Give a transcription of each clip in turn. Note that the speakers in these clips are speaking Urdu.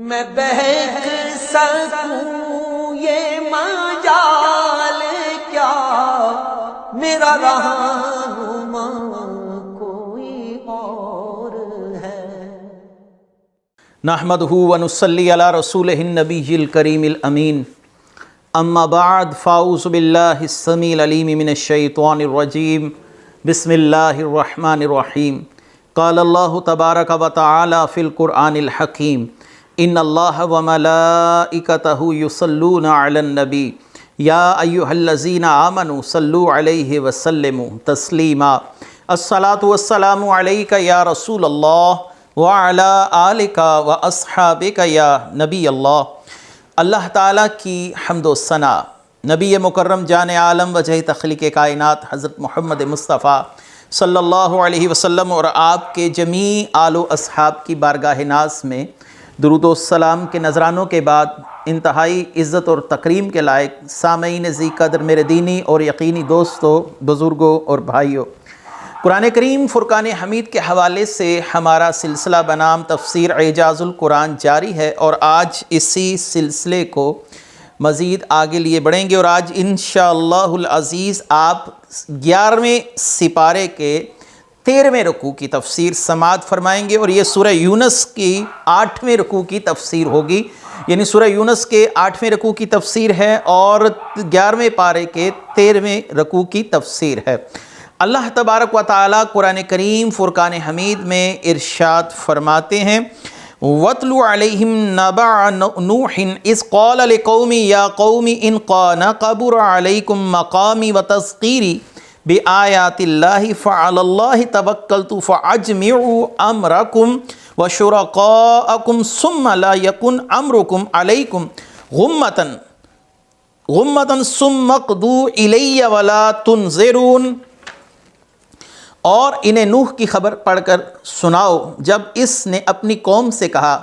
میں بہک سکوں یہ مجال کیا، میرا رہنما کوئی اور ہے۔ نحمدہ ونصلی علی رسولہ النبی الکریم الامین، اما بعد فاعوذ باللہ السمیع العلیم من الشیطان الرجیم، بسم اللہ الرحمن الرحیم۔ قال اللہ تبارک و تعالی فی القرآن الحکیم، ان اللہ وملائکتہ یصلون علی النبی یا ایہا الذین آمنوا صلوا علیہ وسلموا تسلیما۔ الصلاۃ والسلام علیک یا رسول اللہ وعلی آلک واصحابک یا نبی اللہ۔ اللہ تعالیٰ کی حمد و ثنا، نبی مکرم جان عالم وجہ تخلیق کائنات حضرت محمد مصطفیٰ صلی اللہ علیہ وسلم اور آپ کے جمیع آل و اصحاب کی بارگاہ ناز میں درود و سلام کے نذرانوں کے بعد انتہائی عزت اور تکریم کے لائق سامعین ذی قدر میرے دینی اور یقینی دوستوں، بزرگوں اور بھائیوں، قرآن کریم فرقان حمید کے حوالے سے ہمارا سلسلہ بنام تفسیر اعجاز القرآن جاری ہے، اور آج اسی سلسلے کو مزید آگے لیے بڑھیں گے، اور آج انشاءاللہ العزیز آپ 11ویں سپارے کے 13ویں رکوع کی تفسیر سماعت فرمائیں گے، اور یہ سورہ یونس کی 8ویں رکوع کی تفسیر ہوگی، یعنی سورہ یونس کے 8ویں رکوع کی تفسیر ہے اور 11ویں پارے کے 13ویں رکوع کی تفسیر ہے۔ اللہ تبارک و تعالیٰ قرآن کریم فرقان حمید میں ارشاد فرماتے ہیں، وَاتْلُ عَلَيْهِمْ نَبَأَ نُوحٍ إِذْ قَالَ لِقَوْمِهِ يَا قَوْمِ إِنْ كَانَ كَبُرَ عَلَيْكُمْ مَقَامِي وَتَذْكِيرِي بِآيَاتِ اللَّهِ فَعَلَى اللَّهِ تَوَكَّلْتُ فَأَجْمِعُوا أَمْرَكُمْ وَشُرَكَاءَكُمْ ثُمَّ لَا يَكُنْ أَمْرُكُمْ عَلَيْكُمْ غُمَّةً ثُمَّ اقْضُوا إِلَيَّ وَلَا تُنظِرُونِ۔ اور انہیں نوح کی خبر پڑھ کر سناؤ جب اس نے اپنی قوم سے کہا،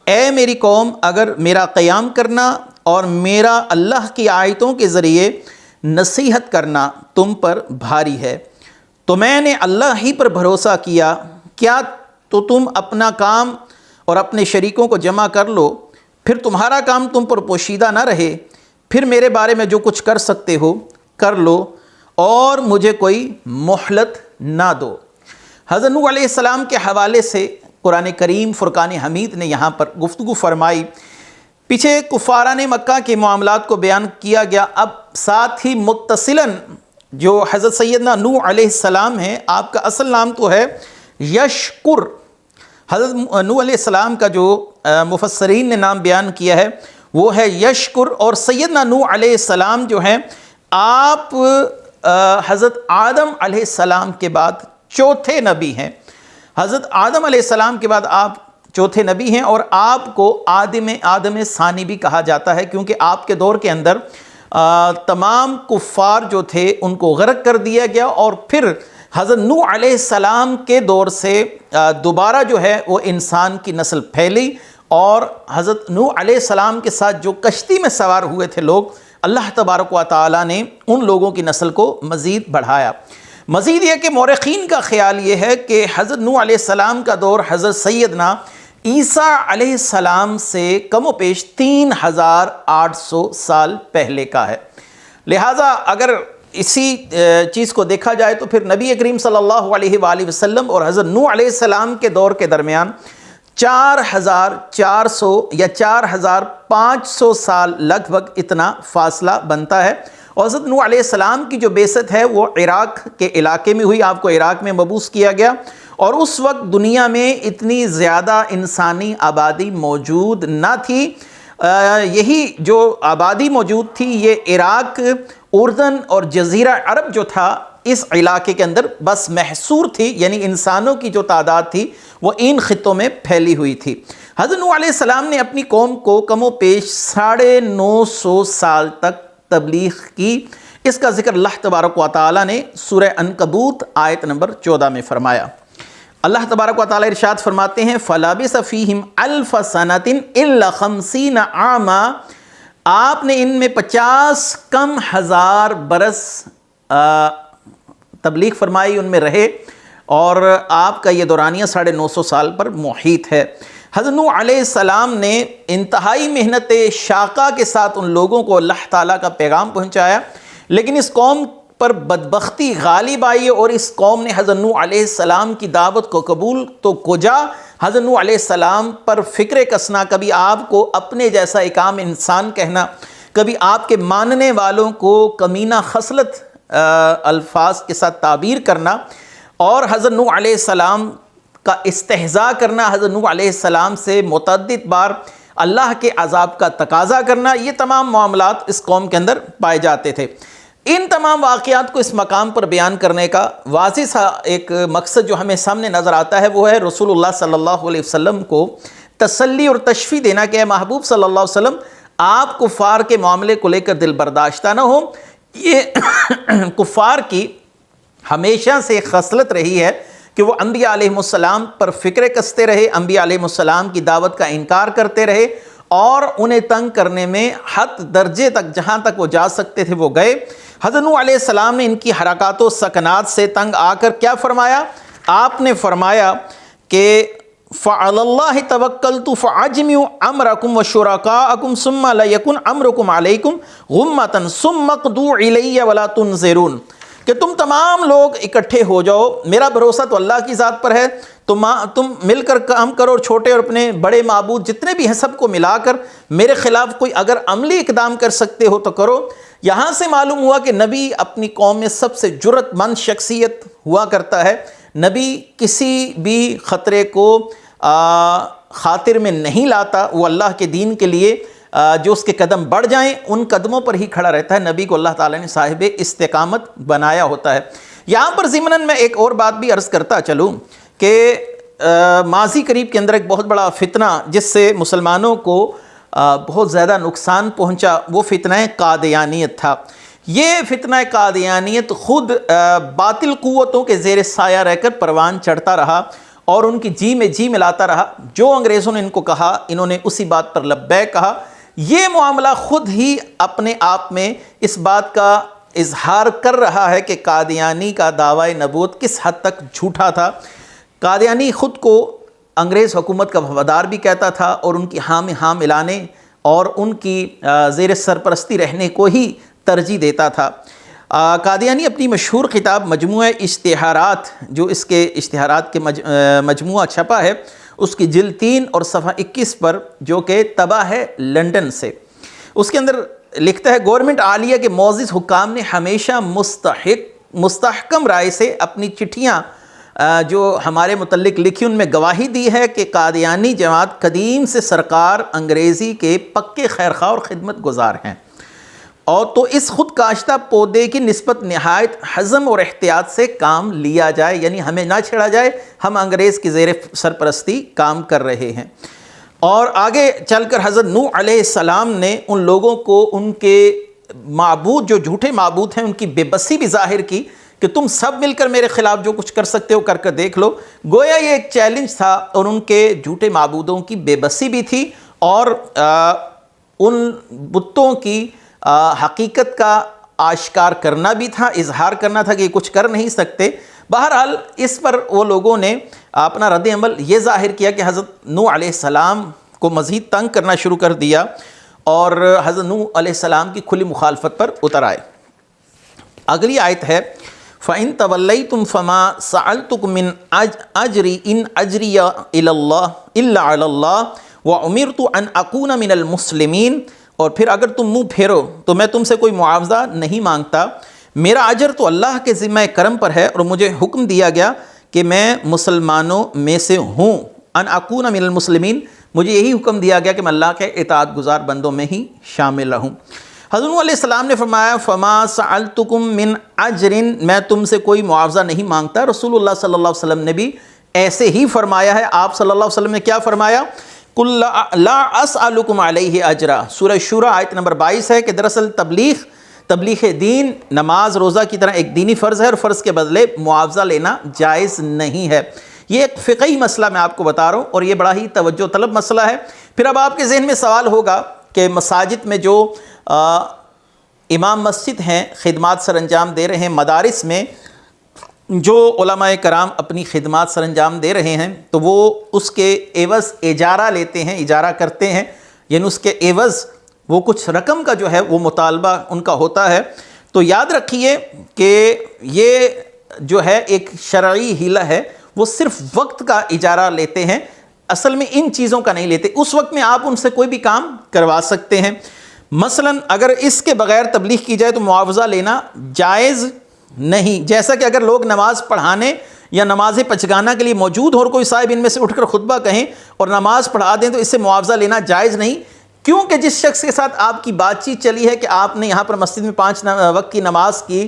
اے میری قوم، اگر میرا قیام کرنا اور میرا اللہ کی آیتوں کے ذریعے نصیحت کرنا تم پر بھاری ہے تو میں نے اللہ ہی پر بھروسہ کیا، کیا تو تم اپنا کام اور اپنے شریکوں کو جمع کر لو، پھر تمہارا کام تم پر پوشیدہ نہ رہے، پھر میرے بارے میں جو کچھ کر سکتے ہو کر لو اور مجھے کوئی مہلت نہ دو۔ حضرت نوح علیہ السلام کے حوالے سے قرآن کریم فرقان حمید نے یہاں پر گفتگو فرمائی۔ پیچھے کفاران مکہ کے معاملات کو بیان کیا گیا، اب ساتھ ہی متصلاً جو حضرت سیدنا نوح علیہ السلام ہیں، آپ کا اصل نام تو ہے یشکر۔ حضرت نوح علیہ السلام کا جو مفسرین نے نام بیان کیا ہے وہ ہے یشکر، اور سیدنا نوح علیہ السلام جو ہیں آپ حضرت آدم علیہ السلام کے بعد چوتھے نبی ہیں۔ حضرت آدم علیہ السلام کے بعد آپ چوتھے نبی ہیں، اور آپ کو آدم ثانی بھی کہا جاتا ہے، کیونکہ آپ کے دور کے اندر تمام کفار جو تھے ان کو غرق کر دیا گیا، اور پھر حضرت نوح علیہ السلام کے دور سے دوبارہ جو ہے وہ انسان کی نسل پھیلی، اور حضرت نوح علیہ السلام کے ساتھ جو کشتی میں سوار ہوئے تھے لوگ، اللہ تبارک و تعالیٰ نے ان لوگوں کی نسل کو مزید بڑھایا۔ مزید یہ کہ مورخین کا خیال یہ ہے کہ حضرت نوح علیہ السلام کا دور حضرت سیدنا عیسیٰ علیہ السلام سے کم و بیش 3800 سال پہلے کا ہے۔ لہٰذا اگر اسی چیز کو دیکھا جائے تو پھر نبی کریم صلی اللہ علیہ وآلہ وسلم اور حضرت نوح علیہ السلام کے دور کے درمیان 4400 یا 4500 سال لگ بھگ اتنا فاصلہ بنتا ہے، اور حضرت نوح علیہ السلام کی جو بعثت ہے وہ عراق کے علاقے میں ہوئی، آپ کو عراق میں مبعوث کیا گیا، اور اس وقت دنیا میں اتنی زیادہ انسانی آبادی موجود نہ تھی۔ یہی جو آبادی موجود تھی یہ عراق، اردن اور جزیرہ عرب جو تھا اس علاقے کے اندر بس محصور تھی، یعنی انسانوں کی جو تعداد تھی وہ ان خطوں میں پھیلی ہوئی تھی۔ حضرت نوح علیہ السلام نے اپنی قوم کو کم و بیش 950 سال تک تبلیغ کی۔ اس کا ذکر اللہ تبارک و تعالیٰ نے سورہ عنکبوت آیت نمبر 14 میں فرمایا۔ اللہ تبارک و تعالیٰ ارشاد فرماتے ہیں، فَلَبِثَ فِيهِمْ أَلْفَ سَنَةٍ إِلَّا 50 عَامًا، آپ نے ان میں 50 کم ہزار برس تبلیغ فرمائی، ان میں رہے، اور آپ کا یہ دورانیہ 950 سال پر محیط ہے۔ حضرت نوح علیہ السلام نے انتہائی محنت شاقہ کے ساتھ ان لوگوں کو اللہ تعالیٰ کا پیغام پہنچایا، لیکن اس قوم پر بدبختی غالب آئی اور اس قوم نے حضرت نوح علیہ السلام کی دعوت کو قبول تو کجا، حضرت نوح علیہ السلام پر فکر کسنا، کبھی آپ کو اپنے جیسا ایک عام انسان کہنا، کبھی آپ کے ماننے والوں کو کمینہ خصلت الفاظ کے ساتھ تعبیر کرنا، اور حضرت نوح علیہ السلام کا استہزاء کرنا، حضرت نوح علیہ السلام سے متعدد بار اللہ کے عذاب کا تقاضا کرنا، یہ تمام معاملات اس قوم کے اندر پائے جاتے تھے۔ ان تمام واقعات کو اس مقام پر بیان کرنے کا واضح سا ایک مقصد جو ہمیں سامنے نظر آتا ہے وہ ہے رسول اللہ صلی اللہ علیہ وسلم کو تسلی اور تشفی دینا کہ اے محبوب صلی اللہ علیہ وسلم آپ کفار کے معاملے کو لے کر دل برداشتہ نہ ہو۔ یہ کفار کی ہمیشہ سے خصلت رہی ہے کہ وہ انبیاء علیہ السلام پر فکر کستے رہے، انبیاء علیہ السلام کی دعوت کا انکار کرتے رہے اور انہیں تنگ کرنے میں حد درجے تک جہاں تک وہ جا سکتے تھے وہ گئے۔ حضرت نوح علیہ السلام نے ان کی حرکات و سکنات سے تنگ آ کر کیا فرمایا؟ آپ نے فرمایا کہ فَعَلَى اللَّهِ تَوَكَّلْتُ فَأَجْمِعُوا أَمْرَكُمْ وَشُرَكَاءَكُمْ ثُمَّ لَيَكُنْ أَمْرُكُمْ عَلَيْكُمْ غُمَّةً ثُمَّ اقْضُوا إِلَيَّ وَلَا تُنظِرُونَ، کہ تم تمام لوگ اکٹھے ہو جاؤ، میرا بھروسہ تو اللہ کی ذات پر ہے، تم مل کر کام کرو، اور چھوٹے اور اپنے بڑے معبود جتنے بھی ہیں سب کو ملا کر میرے خلاف کوئی اگر عملی اقدام کر سکتے ہو تو کرو۔ یہاں سے معلوم ہوا کہ نبی اپنی قوم میں سب سے جرأت مند شخصیت ہوا کرتا ہے، نبی کسی بھی خطرے کو خاطر میں نہیں لاتا، وہ اللہ کے دین کے لیے جو اس کے قدم بڑھ جائیں ان قدموں پر ہی کھڑا رہتا ہے۔ نبی کو اللہ تعالیٰ نے صاحب استقامت بنایا ہوتا ہے۔ یہاں پر ضمناً میں ایک اور بات بھی عرض کرتا چلوں کہ ماضی قریب کے اندر ایک بہت بڑا فتنہ جس سے مسلمانوں کو بہت زیادہ نقصان پہنچا وہ فتنہ قادیانیت تھا۔ یہ فتنہ قادیانیت خود باطل قوتوں کے زیر سایہ رہ کر پروان چڑھتا رہا اور ان کی جی میں جی ملاتا رہا، جو انگریزوں نے ان کو کہا انہوں نے اسی بات پر لبیک کہا۔ یہ معاملہ خود ہی اپنے آپ میں اس بات کا اظہار کر رہا ہے کہ قادیانی کا دعوی نبوت کس حد تک جھوٹا تھا۔ قادیانی خود کو انگریز حکومت کا وفادار بھی کہتا تھا اور ان کی ہاں میں ہاں ملانے اور ان کی زیر سرپرستی رہنے کو ہی ترجیح دیتا تھا۔ قادیانی اپنی مشہور کتاب مجموعہ اشتہارات، جو اس کے اشتہارات کے مجموعہ چھپا ہے، اس کی جلد 3 اور صفحہ 21 پر، جو کہ طبع ہے لنڈن سے، اس کے اندر لکھتا ہے گورنمنٹ عالیہ کے معزز حکام نے ہمیشہ مستحکم رائے سے اپنی چٹھیاں جو ہمارے متعلق لکھی ان میں گواہی دی ہے کہ قادیانی جماعت قدیم سے سرکار انگریزی کے پکے خیرخواہ اور خدمت گزار ہیں، اور تو اس خود کاشتہ پودے کی نسبت نہایت حزم اور احتیاط سے کام لیا جائے، یعنی ہمیں نہ چھیڑا جائے، ہم انگریز کی زیر سرپرستی کام کر رہے ہیں۔ اور آگے چل کر حضرت نوح علیہ السلام نے ان لوگوں کو ان کے معبود جو جھوٹے معبود ہیں ان کی بے بسی بھی ظاہر کی کہ تم سب مل کر میرے خلاف جو کچھ کر سکتے ہو کر کر دیکھ لو۔ گویا یہ ایک چیلنج تھا اور ان کے جھوٹے معبودوں کی بے بسی بھی تھی اور ان بتوں کی حقیقت کا آشکار کرنا بھی تھا، اظہار کرنا تھا کہ یہ کچھ کر نہیں سکتے۔ بہرحال اس پر وہ لوگوں نے اپنا رد عمل یہ ظاہر کیا کہ حضرت نوح علیہ السلام کو مزید تنگ کرنا شروع کر دیا اور حضرت نوح علیہ السلام کی کھلی مخالفت پر اتر آئے۔ اگلی آیت ہے فَإِن تَوَلَّيْتُمْ فَمَا سَأَلْتُكُم مِّنْ أَجْرٍ إِنْ أَجْرِيَ إِلَى اللَّهِ إِلَّا عَلَى اللَّهِ وَأُمِرْتُ أَنْ أَكُونَ مِنَ الْمُسْلِمِينَ، اور پھر اگر تم منہ پھیرو تو میں تم سے کوئی معاوضہ نہیں مانگتا، میرا اجر تو اللہ کے ذمہ کرم پر ہے اور مجھے حکم دیا گیا کہ میں مسلمانوں میں سے ہوں۔ ان اکون من المسلمین، مجھے یہی حکم دیا گیا کہ میں اللہ کے اطاعت گزار بندوں میں ہی شامل رہوں۔ حضرت نوح علیہ السلام نے فرمایا فما سألتکم من اجر، میں تم سے کوئی معاوضہ نہیں مانگتا۔ رسول اللہ صلی اللہ علیہ وسلم نے بھی ایسے ہی فرمایا ہے۔ آپ صلی اللہ علیہ وسلم نے کیا فرمایا؟ قل لا اسألکم علیہ اجرا، سورہ شورى آیت نمبر 22 ہے کہ دراصل تبلیغ دین نماز روزہ کی طرح ایک دینی فرض ہے اور فرض کے بدلے معاوضہ لینا جائز نہیں ہے۔ یہ ایک فقہی مسئلہ میں آپ کو بتا رہا ہوں اور یہ بڑا ہی توجہ طلب مسئلہ ہے۔ پھر اب آپ کے ذہن میں سوال ہوگا کہ مساجد میں جو امام مسجد ہیں خدمات سر انجام دے رہے ہیں، مدارس میں جو علماء کرام اپنی خدمات سر انجام دے رہے ہیں تو وہ اس کے عوض اجارہ لیتے ہیں، اجارہ کرتے ہیں، یعنی اس کے عوض وہ کچھ رقم کا جو ہے وہ مطالبہ ان کا ہوتا ہے۔ تو یاد رکھیے کہ یہ جو ہے ایک شرعی حیلہ ہے، وہ صرف وقت کا اجارہ لیتے ہیں، اصل میں ان چیزوں کا نہیں لیتے۔ اس وقت میں آپ ان سے کوئی بھی کام کروا سکتے ہیں۔ مثلا اگر اس کے بغیر تبلیغ کی جائے تو معاوضہ لینا جائز نہیں، جیسا کہ اگر لوگ نماز پڑھانے یا نماز پچگانہ کے لیے موجود ہو اور کوئی صاحب ان میں سے اٹھ کر خطبہ کہیں اور نماز پڑھا دیں تو اس سے معاوضہ لینا جائز نہیں، کیونکہ جس شخص کے ساتھ آپ کی بات چیت چلی ہے کہ آپ نے یہاں پر مسجد میں 5 وقت کی نماز کی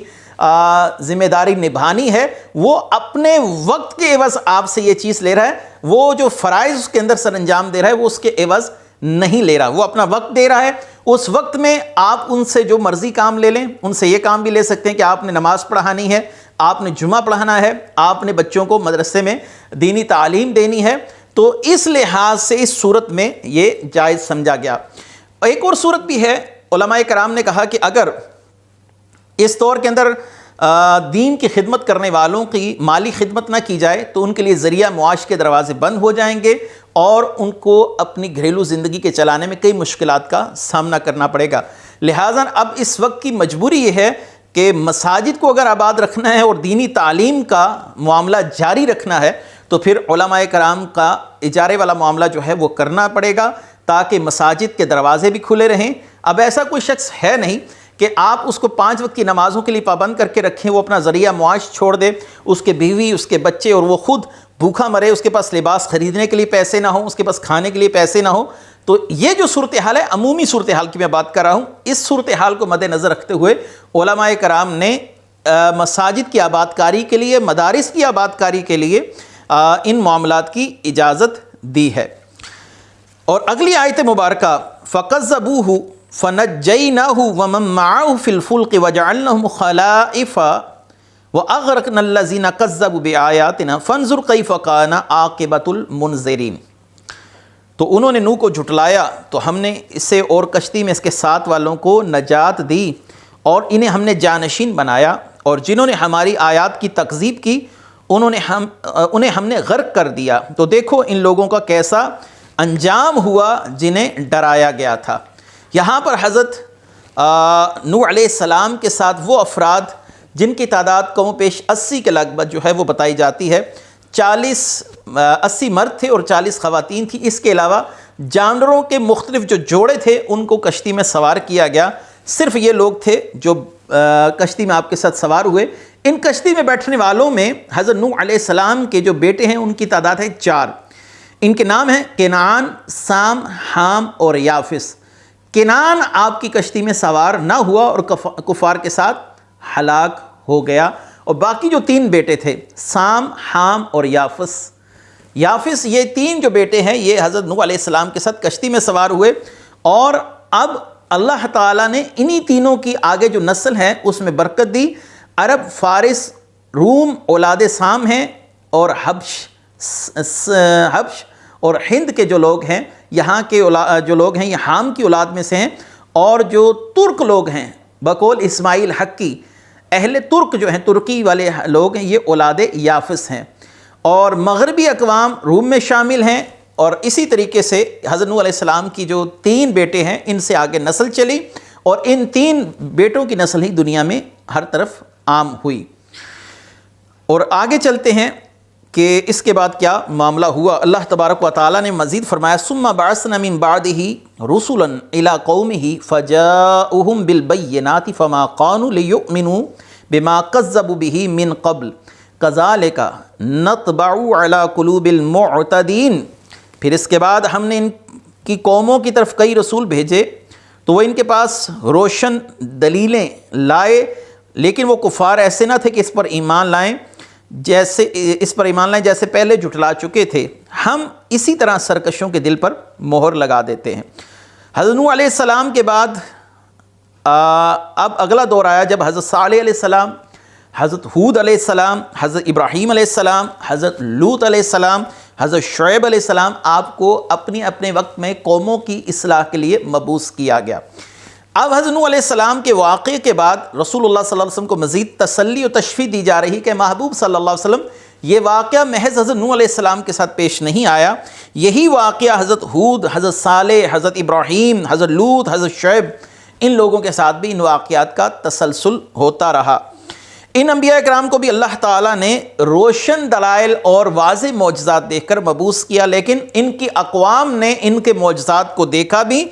ذمہ داری نبھانی ہے، وہ اپنے وقت کے عوض آپ سے یہ چیز لے رہا ہے، وہ جو فرائض اس کے اندر سر انجام دے رہا ہے وہ اس کے عوض نہیں لے رہا، وہ اپنا وقت دے رہا ہے۔ اس وقت میں آپ ان سے جو مرضی کام لے لیں، ان سے یہ کام بھی لے سکتے ہیں کہ آپ نے نماز پڑھانی ہے، آپ نے جمعہ پڑھانا ہے، آپ نے بچوں کو مدرسے میں دینی تعلیم دینی ہے، تو اس لحاظ سے اس صورت میں یہ جائز سمجھا گیا۔ ایک اور صورت بھی ہے، علماء کرام نے کہا کہ اگر اس دور کے اندر دین کی خدمت کرنے والوں کی مالی خدمت نہ کی جائے تو ان کے لیے ذریعہ معاش کے دروازے بند ہو جائیں گے اور ان کو اپنی گھریلو زندگی کے چلانے میں کئی مشکلات کا سامنا کرنا پڑے گا۔ لہٰذا اب اس وقت کی مجبوری یہ ہے کہ مساجد کو اگر آباد رکھنا ہے اور دینی تعلیم کا معاملہ جاری رکھنا ہے تو پھر علماء کرام کا اجارے والا معاملہ جو ہے وہ کرنا پڑے گا تاکہ مساجد کے دروازے بھی کھلے رہیں۔ اب ایسا کوئی شخص ہے نہیں کہ آپ اس کو 5 وقت کی نمازوں کے لیے پابند کر کے رکھیں، وہ اپنا ذریعہ معاش چھوڑ دے، اس کے بیوی، اس کے بچے اور وہ خود بھوکا مرے، اس کے پاس لباس خریدنے کے لیے پیسے نہ ہوں، اس کے پاس کھانے کے لیے پیسے نہ ہوں۔ تو یہ جو صورتحال ہے عمومی صورتحال کی میں بات کر رہا ہوں، اس صورتحال کو مد نظر رکھتے ہوئے علماء کرام نے مساجد کی آباد کاری کے لیے، مدارس کی آباد کاری کے لیے ان معاملات کی اجازت دی ہے۔ اور اگلی آیت مبارکہ فَكَذَّبُوهُ فَنَجَّيْنَاهُ وَمَن مَّعَهُ فِي الْفُلْكِ وَجَعَلْنَاهُمْ خَلَائِفَ وَأَغْرَقْنَا الَّذِينَ كَذَّبُوا بِآيَاتِنَا فَانظُرْ كَيْفَ كَانَ عَاقِبَةُ الْمُنذِرِينَ۔ تو انہوں نے نوح کو جھٹلایا تو ہم نے اسے اور کشتی میں اس کے ساتھ والوں کو نجات دی اور انہیں ہم نے جانشین بنایا، اور جنہوں نے ہماری آیات کی تکذیب کی انہیں ہم نے غرق کر دیا۔ تو دیکھو ان لوگوں کا کیسا انجام ہوا جنہیں ڈرایا گیا تھا۔ یہاں پر حضرت نوح علیہ السلام کے ساتھ وہ افراد جن کی تعداد کم و بیش 80 کے لگ بھگ جو ہے وہ بتائی جاتی ہے، 80 مرد تھے اور 40 خواتین تھیں، اس کے علاوہ جانوروں کے مختلف جو جوڑے تھے ان کو کشتی میں سوار کیا گیا۔ صرف یہ لوگ تھے جو کشتی میں آپ کے ساتھ سوار ہوئے۔ ان کشتی میں بیٹھنے والوں میں حضرت نوح علیہ السلام کے جو بیٹے ہیں ان کی تعداد ہے 4۔ ان کے نام ہیں کنعان، سام، حام اور یافس۔ کنعان آپ کی کشتی میں سوار نہ ہوا اور کفار کے ساتھ ہلاک ہو گیا، اور باقی جو 3 بیٹے تھے سام، حام اور یافس یہ 3 جو بیٹے ہیں یہ حضرت نوح علیہ السلام کے ساتھ کشتی میں سوار ہوئے، اور اب اللہ تعالیٰ نے انہی تینوں کی آگے جو نسل ہے اس میں برکت دی۔ عرب، فارس، روم اولاد سام ہیں، اور حبش اور ہند کے جو لوگ ہیں یہاں کے جو لوگ ہیں یہ حام کی اولاد میں سے ہیں، اور جو ترک لوگ ہیں بقول اسماعیل حقی اہل ترک جو ہیں ترکی والے لوگ ہیں یہ اولاد یافس ہیں، اور مغربی اقوام روم میں شامل ہیں، اور اسی طریقے سے حضرت نوح علیہ السلام کی جو 3 بیٹے ہیں ان سے آگے نسل چلی، اور ان 3 بیٹوں کی نسل ہی دنیا میں ہر طرف عام ہوئی۔ اور آگے چلتے ہیں کہ اس کے بعد کیا معاملہ ہوا۔ اللہ تبارک و تعالیٰ نے مزید فرمایا ثم بعثنا من بعده رسلا الى قومه فجاءوهم بالبينات فما كانوا ليؤمنوا بما كذبوا به من قبل كذلك نطبع على قلوب المعتدين۔ پھر اس کے بعد ہم نے ان کی قوموں کی طرف کئی رسول بھیجے تو وہ ان کے پاس روشن دلیلیں لائے، لیکن وہ کفار ایسے نہ تھے کہ اس پر ایمان لائیں جیسے پہلے جھٹلا چکے تھے۔ ہم اسی طرح سرکشوں کے دل پر مہر لگا دیتے ہیں۔ حضرت نوح علیہ السلام کے بعد اب اگلا دور آیا جب حضرت صالح علیہ السلام، حضرت ہود علیہ السلام، حضرت ابراہیم علیہ السلام، حضرت لوط علیہ السلام، حضرت شعیب علیہ السلام آپ کو اپنے وقت میں قوموں کی اصلاح کے لیے مبعوث کیا گیا۔ اب حضرت نوح علیہ السلام کے واقعے کے بعد رسول اللہ صلی اللہ علیہ وسلم کو مزید تسلی و تشفیع دی جا رہی کہ محبوب صلی اللہ علیہ وسلم یہ واقعہ محض حضرت نوح علیہ السلام کے ساتھ پیش نہیں آیا، یہی واقعہ حضرت ہود، حضرت صالح، حضرت ابراہیم، حضرت لوط، حضرت شعیب، ان لوگوں کے ساتھ بھی ان واقعات کا تسلسل ہوتا رہا۔ ان انبیاء کرام کو بھی اللہ تعالیٰ نے روشن دلائل اور واضح معجزات دیکھ کر مبعوث کیا، لیکن ان کی اقوام نے ان کے معجزات کو دیکھا بھی،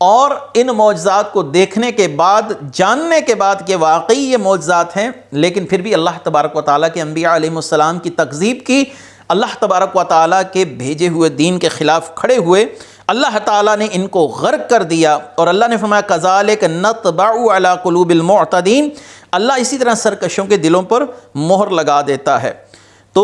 اور ان معجزات کو دیکھنے کے بعد، جاننے کے بعد کہ واقعی یہ معجزات ہیں، لیکن پھر بھی اللہ تبارک و تعالیٰ کے انبیاء علیہ السلام کی تکذیب کی، اللہ تبارک و تعالیٰ کے بھیجے ہوئے دین کے خلاف کھڑے ہوئے، اللہ تعالیٰ نے ان کو غرق کر دیا، اور اللہ نے فرمایا کذالک نطبع علی قلوب المعتدین، اللہ اسی طرح سرکشوں کے دلوں پر مہر لگا دیتا ہے۔ تو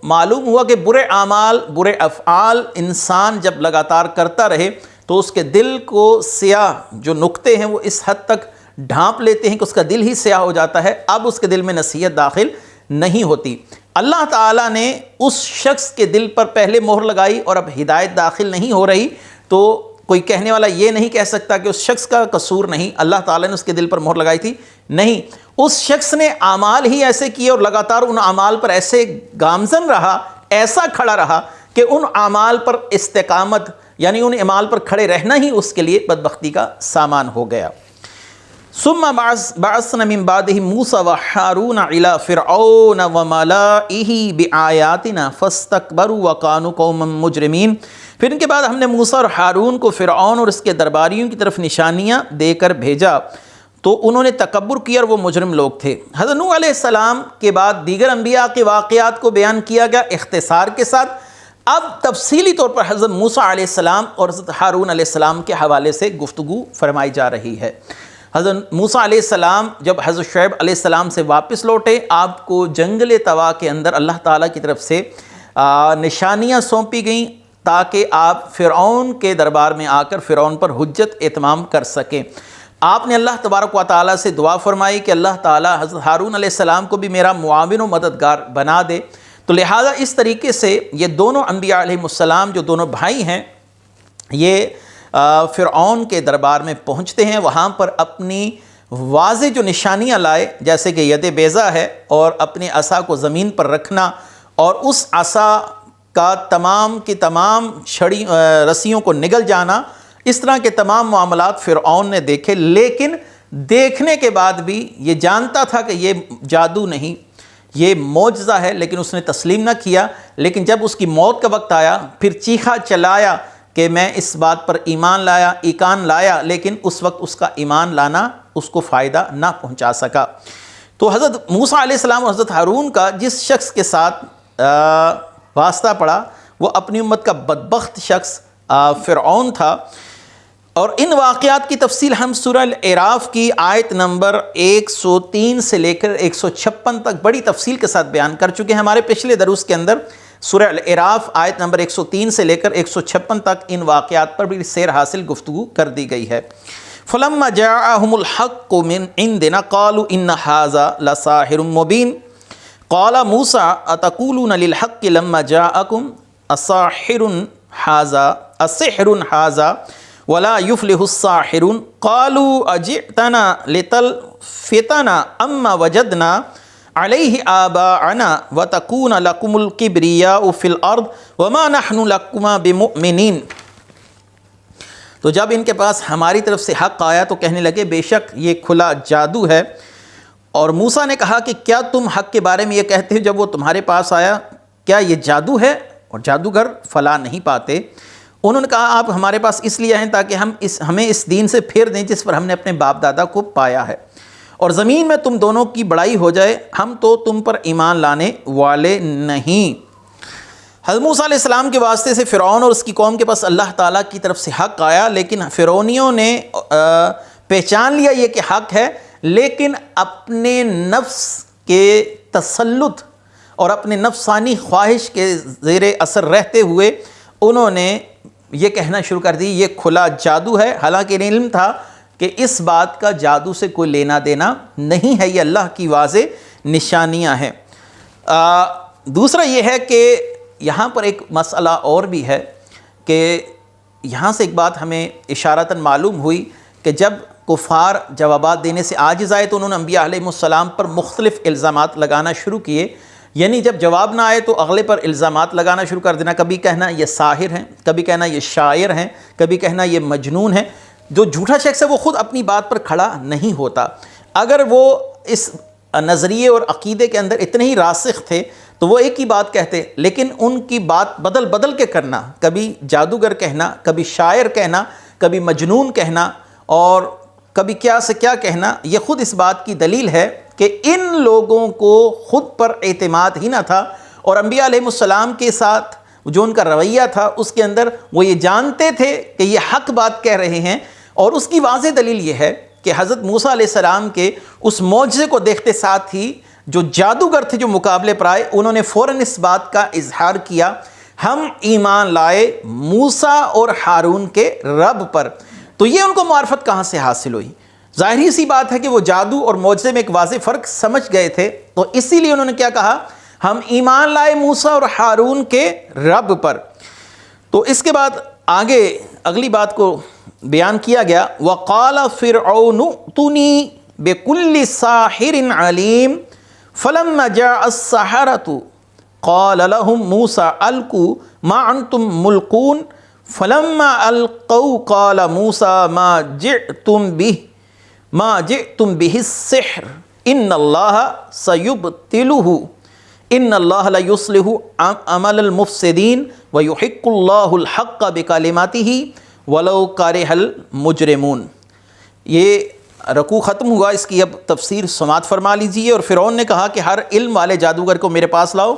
معلوم ہوا کہ برے اعمال، برے افعال انسان جب لگاتار کرتا رہے تو اس کے دل کو سیاہ جو نقطے ہیں وہ اس حد تک ڈھانپ لیتے ہیں کہ اس کا دل ہی سیاہ ہو جاتا ہے، اب اس کے دل میں نصیحت داخل نہیں ہوتی۔ اللہ تعالیٰ نے اس شخص کے دل پر پہلے مہر لگائی اور اب ہدایت داخل نہیں ہو رہی، تو کوئی کہنے والا یہ نہیں کہہ سکتا کہ اس شخص کا قصور نہیں، اللہ تعالیٰ نے اس کے دل پر مہر لگائی تھی، نہیں، اس شخص نے اعمال ہی ایسے کیے اور لگاتار ان اعمال پر ایسے گامزن رہا، ایسا کھڑا رہا کہ ان اعمال پر استقامت، یعنی ان اعمال پر کھڑے رہنا ہی اس کے لیے بدبختی کا سامان ہو گیا۔ ثم بعثنا من بعدهم موسى وهارون الى فرعون وملئه بآياتنا فاستكبروا وكانوا قوما مجرمين، پھر ان کے بعد ہم نے موسیٰ اور ہارون کو فرعون اور اس کے درباریوں کی طرف نشانیاں دے کر بھیجا، تو انہوں نے تکبر کیا اور وہ مجرم لوگ تھے۔ حضرت نوح علیہ السلام کے بعد دیگر انبیاء کے واقعات کو بیان کیا گیا اختصار کے ساتھ، اب تفصیلی طور پر حضرت موسیٰ علیہ السلام اور حضرت ہارون علیہ السلام کے حوالے سے گفتگو فرمائی جا رہی ہے۔ حضرت موسیٰ علیہ السلام جب حضرت شعیب علیہ السلام سے واپس لوٹے، آپ کو جنگل طوا کے اندر اللہ تعالیٰ کی طرف سے نشانیاں سونپی گئیں تاکہ آپ فرعون کے دربار میں آ کر فرعون پر حجت اتمام کر سکیں۔ آپ نے اللہ تبارک و تعالیٰ سے دعا فرمائی کہ اللہ تعالیٰ حضرت ہارون علیہ السلام کو بھی میرا معاون و مددگار بنا دے، تو لہٰذا اس طریقے سے یہ دونوں انبیاء علیہ السلام جو دونوں بھائی ہیں، یہ فرعون کے دربار میں پہنچتے ہیں، وہاں پر اپنی واضح جو نشانیاں لائے، جیسے کہ ید بیضا ہے اور اپنے عصا کو زمین پر رکھنا اور اس عصا کا تمام کی تمام رسیوں کو نگل جانا، اس طرح کے تمام معاملات فرعون نے دیکھے، لیکن دیکھنے کے بعد بھی یہ جانتا تھا کہ یہ جادو نہیں، یہ معجزہ ہے، لیکن اس نے تسلیم نہ کیا۔ لیکن جب اس کی موت کا وقت آیا، پھر چیخا چلایا کہ میں اس بات پر ایمان لایا، لیکن اس وقت اس کا ایمان لانا اس کو فائدہ نہ پہنچا سکا۔ تو حضرت موسیٰ علیہ السلام اور حضرت ہارون کا جس شخص کے ساتھ واسطہ پڑا وہ اپنی امت کا بدبخت شخص فرعون تھا، اور ان واقعات کی تفصیل ہم سورہ الاعراف کی آیت نمبر 103 سے لے کر 156 تک بڑی تفصیل کے ساتھ بیان کر چکے ہیں۔ ہمارے پچھلے دروس کے اندر سورہ الاعراف آیت نمبر 103 سے لے کر 156 تک ان واقعات پر بھی سیر حاصل گفتگو کر دی گئی ہے۔ فَلَمَّا جَاءَهُمُ الْحَقُّ مِنْ عِنْدِنَا قَالُوا إِنَّ هَذَا لَسَاحِرٌ مُبِينٌ قَالَ مُوسَىٰ أَتَقُولُونَ لِلْحَقِّ لَمَّا جَاءَكُمْ أَسِحْرٌ هَذَا وَلَا يُفْلِحُ السَّاحِرُونَ قَالُوا أَجِئْتَنَا لِتَلْفِتَنَا أَمَّا وَجَدْنَا عَلَيْهِ آبَاءَنَا وَتَكُونَ لَكُمُ الْكِبْرِيَاءُ فِي الْأَرْضِ وَمَا نَحْنُ لَكُمَا بِمُؤْمِنِينَ۔ تو جب ان کے پاس ہماری طرف سے حق آیا تو کہنے لگے بے شک یہ کھلا جادو ہے، اور موسیٰ نے کہا کہ کیا تم حق کے بارے میں یہ کہتے ہو جب وہ تمہارے پاس آیا، کیا یہ جادو ہے؟ اور جادوگر فلاں نہیں پاتے۔ انہوں نے کہا آپ ہمارے پاس اس لیے ہیں تاکہ ہمیں اس دین سے پھیر دیں جس پر ہم نے اپنے باپ دادا کو پایا ہے، اور زمین میں تم دونوں کی بڑائی ہو جائے، ہم تو تم پر ایمان لانے والے نہیں۔ حضرت موسیٰ علیہ السلام کے واسطے سے فرعون اور اس کی قوم کے پاس اللہ تعالیٰ کی طرف سے حق آیا، لیکن فرعونیوں نے پہچان لیا یہ کہ حق ہے، لیکن اپنے نفس کے تسلط اور اپنے نفسانی خواہش کے زیر اثر رہتے ہوئے انہوں نے یہ کہنا شروع کر دی یہ کھلا جادو ہے، حالانکہ انہیں علم تھا کہ اس بات کا جادو سے کوئی لینا دینا نہیں ہے، یہ اللہ کی واضح نشانیاں ہیں۔ دوسرا یہ ہے کہ یہاں پر ایک مسئلہ اور بھی ہے کہ یہاں سے ایک بات ہمیں اشارتاً معلوم ہوئی کہ جب کفار جوابات دینے سے عاجز آئے تو انہوں نے انبیاء علیہ السلام پر مختلف الزامات لگانا شروع کیے، یعنی جب جواب نہ آئے تو اگلے پر الزامات لگانا شروع کر دینا، کبھی کہنا یہ ساحر ہیں، کبھی کہنا یہ شاعر ہیں، کبھی کہنا یہ مجنون ہیں۔ جو جھوٹا شخص ہے وہ خود اپنی بات پر کھڑا نہیں ہوتا، اگر وہ اس نظریے اور عقیدے کے اندر اتنے ہی راسخ تھے تو وہ ایک ہی بات کہتے، لیکن ان کی بات بدل بدل کے کرنا، کبھی جادوگر کہنا، کبھی شاعر کہنا، کبھی مجنون کہنا اور کبھی کیا سے کیا کہنا، یہ خود اس بات کی دلیل ہے کہ ان لوگوں کو خود پر اعتماد ہی نہ تھا، اور انبیاء علیہ السلام کے ساتھ جو ان کا رویہ تھا اس کے اندر وہ یہ جانتے تھے کہ یہ حق بات کہہ رہے ہیں۔ اور اس کی واضح دلیل یہ ہے کہ حضرت موسیٰ علیہ السلام کے اس معجزے کو دیکھتے ساتھ ہی جو جادوگر تھے جو مقابلے پر آئے، انہوں نے فوراً اس بات کا اظہار کیا، ہم ایمان لائے موسیٰ اور ہارون کے رب پر۔ تو یہ ان کو معرفت کہاں سے حاصل ہوئی؟ ظاہری سی بات ہے کہ وہ جادو اور معجزے میں ایک واضح فرق سمجھ گئے تھے، تو اسی لیے انہوں نے کیا کہا، ہم ایمان لائے موسیٰ اور ہارون کے رب پر۔ تو اس کے بعد آگے اگلی بات کو بیان کیا گیا، وَقَالَ فِرْعَوْنُ ائْتُونِي بِكُلِّ سَاحِرٍ عَلِيمٍ فَلَمَّا جَاءَ السَّحَرَةُ قَالَ لَهُم مُوسَىٰ أَلْقُوا مَا أَنْتُمْ مُلْقُونَ فَلَمَّا أَلْقَوْا قَالَ مُوسَىٰ مَا جِئْتُمْ بِهِ السِّحْرُ إِنَّ اللَّهَ سَيُبْطِلُهُ إِنَّ اللَّهَ لَيُصْلِحُ عَمَلَ الْمُفْسِدِينَ وَيُحِقُّ اللَّهُ الْحَقَّ بِكَلِمَاتِهِ وَلَوْ كَرِهَ الْمُجْرِمُونَ۔ یہ رکوع ختم ہوا، اس کی اب تفسیر سماعت فرما لیجئے۔ اور فرعون نے کہا کہ ہر علم والے جادوگر کو میرے پاس لاؤ۔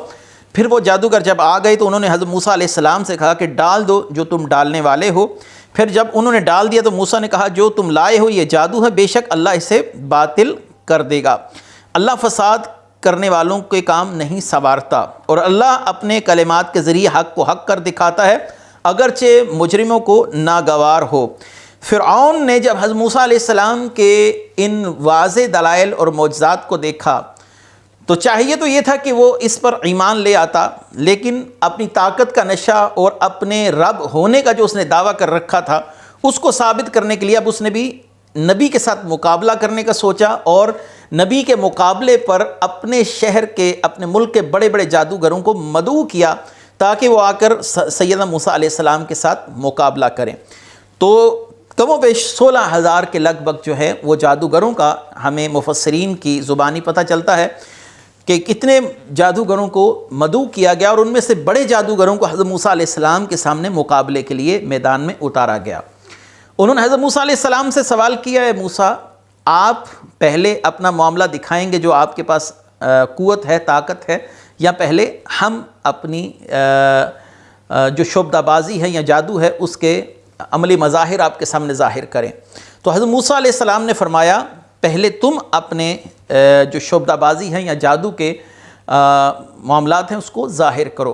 پھر وہ جادوگر جب آ گئے تو انہوں نے حضرت موسیٰ علیہ السلام سے کہا کہ ڈال دو جو تم ڈالنے والے ہو۔ پھر جب انہوں نے ڈال دیا تو موسیٰ نے کہا جو تم لائے ہو یہ جادو ہے، بے شک اللہ اسے باطل کر دے گا۔ اللہ فساد کرنے والوں کے کام نہیں سنوارتا، اور اللہ اپنے کلمات کے ذریعے حق کو حق کر دکھاتا ہے اگرچہ مجرموں کو ناگوار ہو۔ فرعون نے جب حضرت موسیٰ علیہ السلام کے ان واضح دلائل اور معجزات کو دیکھا تو چاہیے تو یہ تھا کہ وہ اس پر ایمان لے آتا، لیکن اپنی طاقت کا نشہ اور اپنے رب ہونے کا جو اس نے دعویٰ کر رکھا تھا اس کو ثابت کرنے کے لیے اب اس نے بھی نبی کے ساتھ مقابلہ کرنے کا سوچا، اور نبی کے مقابلے پر اپنے شہر کے اپنے ملک کے بڑے بڑے جادوگروں کو مدعو کیا تاکہ وہ آ کر سیدنا موسیٰ علیہ السلام کے ساتھ مقابلہ کریں۔ تو کم و بیش 16,000 کے لگ بھگ جو ہے وہ جادوگروں کا ہمیں مفسرین کی زبانی پتہ چلتا ہے کہ کتنے جادوگروں کو مدعو کیا گیا، اور ان میں سے بڑے جادوگروں کو حضرت موسیٰ علیہ السلام کے سامنے مقابلے کے لیے میدان میں اتارا گیا۔ انہوں نے حضرت موسیٰ علیہ السلام سے سوال کیا، اے موسیٰ آپ پہلے اپنا معاملہ دکھائیں گے جو آپ کے پاس قوت ہے، طاقت ہے، یا پہلے ہم اپنی جو شعبدہ بازی ہے یا جادو ہے اس کے عملی مظاہر آپ کے سامنے ظاہر کریں؟ تو حضرت موسیٰ علیہ السلام نے فرمایا پہلے تم اپنے جو شعبدہ بازی ہیں یا جادو کے معاملات ہیں اس کو ظاہر کرو۔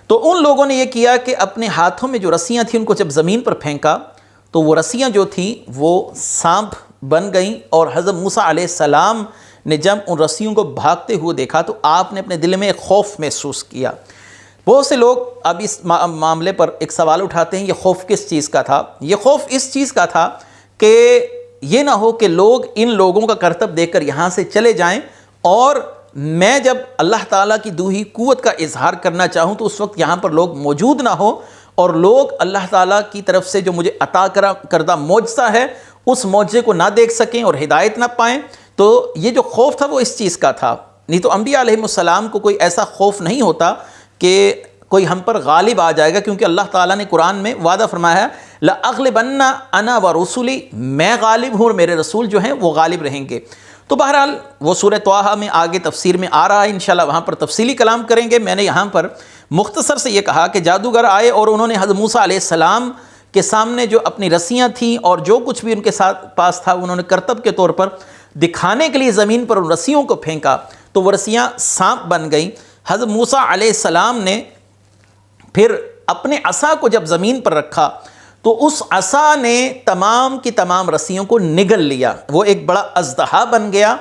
تو ان لوگوں نے یہ کیا کہ اپنے ہاتھوں میں جو رسیاں تھیں ان کو جب زمین پر پھینکا تو وہ رسیاں جو تھیں وہ سانپ بن گئیں، اور حضرت موسیٰ علیہ السلام نے جب ان رسیوں کو بھاگتے ہوئے دیکھا تو آپ نے اپنے دل میں ایک خوف محسوس کیا۔ بہت سے لوگ اب اس معاملے پر ایک سوال اٹھاتے ہیں، یہ خوف کس چیز کا تھا؟ یہ خوف اس چیز کا تھا کہ یہ نہ ہو کہ لوگ ان لوگوں کا کرتب دیکھ کر یہاں سے چلے جائیں، اور میں جب اللہ تعالیٰ کی دوہی قوت کا اظہار کرنا چاہوں تو اس وقت یہاں پر لوگ موجود نہ ہو، اور لوگ اللہ تعالیٰ کی طرف سے جو مجھے عطا کردہ معجزہ ہے اس معجزے کو نہ دیکھ سکیں اور ہدایت نہ پائیں۔ تو یہ جو خوف تھا وہ اس چیز کا تھا، نہیں تو انبیاء علیہ السلام کو کوئی ایسا خوف نہیں ہوتا کہ کوئی ہم پر غالب آ جائے گا، کیونکہ اللہ تعالیٰ نے قرآن میں وعدہ فرمایا ہے لَأَغْلِبَنَّ أَنَا وَرُسُلِي، میں غالب ہوں اور میرے رسول جو ہیں وہ غالب رہیں گے۔ تو بہرحال وہ سورہ طٰہٰ میں آگے تفسیر میں آ رہا ہے، انشاءاللہ وہاں پر تفصیلی کلام کریں گے۔ میں نے یہاں پر مختصر سے یہ کہا کہ جادوگر آئے اور انہوں نے حضرت موسیٰ علیہ السلام کے سامنے جو اپنی رسیاں تھیں اور جو کچھ بھی ان کے ساتھ پاس تھا انہوں نے کرتب کے طور پر دکھانے کے لیے زمین پر ان رسیوں کو پھینکا تو وہ رسیاں سانپ بن گئیں۔ حضرت موسیٰ علیہ السلام نے پھر اپنے عصا کو جب زمین پر رکھا تو اس عصا نے تمام کی تمام رسیوں کو نگل لیا، وہ ایک بڑا اژدہا بن گیا،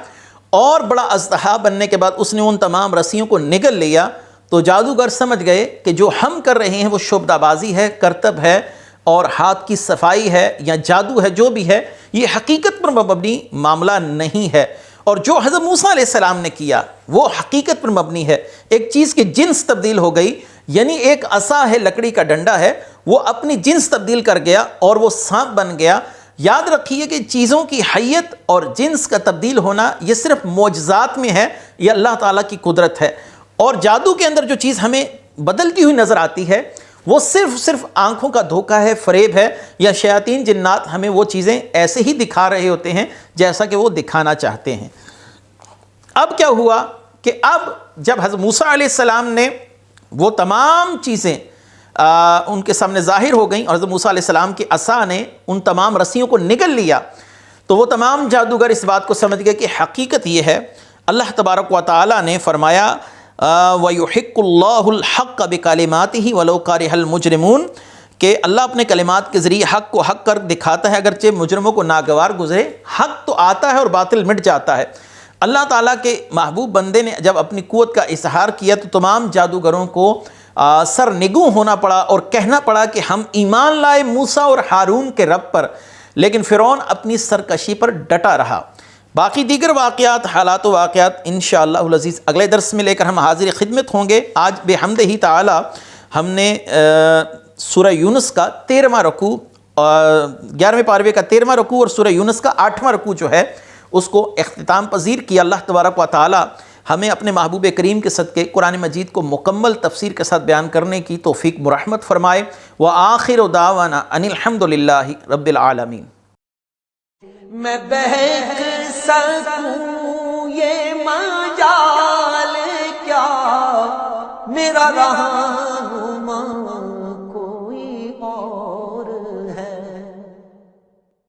اور بڑا اژدہا بننے کے بعد اس نے ان تمام رسیوں کو نگل لیا۔ تو جادوگر سمجھ گئے کہ جو ہم کر رہے ہیں وہ شعبدہ بازی ہے، کرتب ہے اور ہاتھ کی صفائی ہے یا جادو ہے، جو بھی ہے یہ حقیقت پر مبنی معاملہ نہیں ہے، اور جو حضرت موسیٰ علیہ السلام نے کیا وہ حقیقت پر مبنی ہے۔ ایک چیز کی جنس تبدیل ہو گئی، یعنی ایک عصا ہے، لکڑی کا ڈنڈا ہے، وہ اپنی جنس تبدیل کر گیا اور وہ سانپ بن گیا۔ یاد رکھیے کہ چیزوں کی حیت اور جنس کا تبدیل ہونا یہ صرف معجزات میں ہے، یہ اللہ تعالیٰ کی قدرت ہے۔ اور جادو کے اندر جو چیز ہمیں بدلتی ہوئی نظر آتی ہے وہ صرف آنکھوں کا دھوکہ ہے، فریب ہے، یا شیاطین جنات ہمیں وہ چیزیں ایسے ہی دکھا رہے ہوتے ہیں جیسا کہ وہ دکھانا چاہتے ہیں۔ اب کیا ہوا کہ اب جب حضرت موسیٰ علیہ السلام نے وہ تمام چیزیں ان کے سامنے ظاہر ہو گئیں اور حضرت موسیٰ علیہ السلام کی عصا نے ان تمام رسیوں کو نگل لیا، تو وہ تمام جادوگر اس بات کو سمجھ گئے کہ حقیقت یہ ہے۔ اللہ تبارک و تعالیٰ نے فرمایا وَيُحِقُّ اللَّهُ الْحَقَّ بِكَلِمَاتِهِ وَلَوْ كَرِهَ الْمُجْرِمُونَ، کہ اللہ اپنے کلمات کے ذریعے حق کو حق کر دکھاتا ہے، اگرچہ مجرموں کو ناگوار گزرے، حق تو آتا ہے اور باطل مٹ جاتا ہے۔ اللہ تعالیٰ کے محبوب بندے نے جب اپنی قوت کا اظہار کیا تو تمام جادوگروں کو سر نگوں ہونا پڑا اور کہنا پڑا کہ ہم ایمان لائے موسیٰ اور ہارون کے رب پر، لیکن فرعون اپنی سرکشی پر ڈٹا رہا۔ باقی دیگر واقعات، حالات و واقعات انشاءاللہ العزیز اگلے درس میں لے کر ہم حاضر خدمت ہوں گے۔ آج بحمدہ تعالی ہم نے سورہ یونس کا 13واں رکوع، 11ویں پارے کا 13واں رکوع اور سورہ یونس کا 8واں رکوع جو ہے اس کو اختتام پذیر کیا۔ اللہ تبارک و تعالی ہمیں اپنے محبوب کریم کے صدقے قرآن مجید کو مکمل تفسیر کے ساتھ بیان کرنے کی توفیق مرحمت فرمائے۔ وآخر دعوانا ان الحمد للہ رب العالمین۔ میں بہک سکوں یہ مجال کیا، میرا رہا